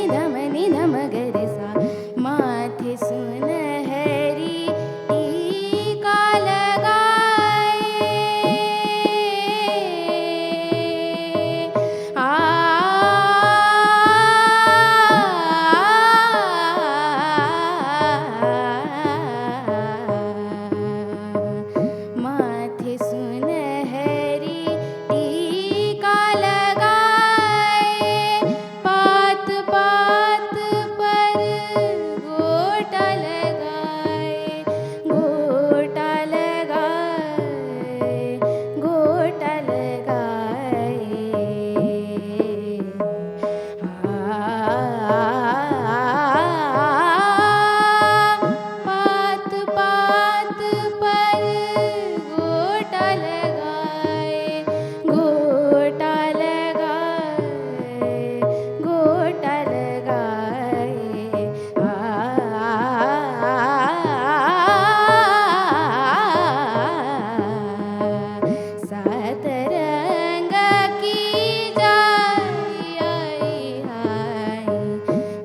नि ध म ग रे सा। माथे सुनहरी टीका लगाए, माथे सुनहरी टीका लगाए, पात पात पर गोटा लगाए, गोटा लगाए, गोटा लगाए। पात पात पर गोटा लगाए, गोटा लगाए, गोटा लगाए। सात रंग की जाई आई आई,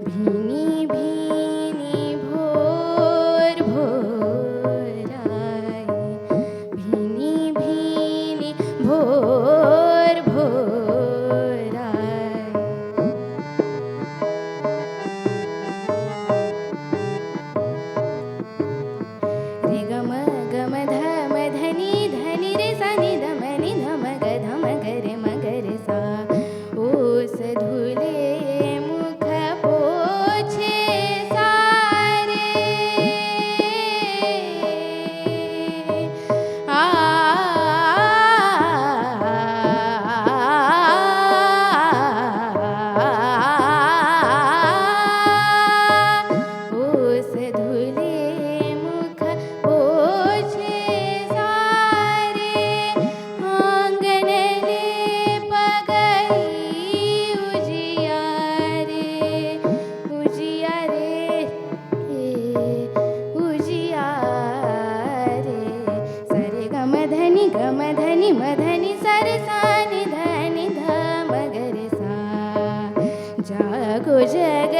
भीनी भीनी भोर भोर आई, भीनी भीनी भोर भोर आई। रे ग म ध म ध नि रे सा नि ध म ग रे म ग रे सा। ओस धुले मुख पोछे सारे, ओस धुले मुख पोछे सारे, आंगन लेप गई उजियारे, उजियारे उजियारे। सरे ग म ध नि म ध नि सा रे सा नि ध म ग रे सा। जागो जग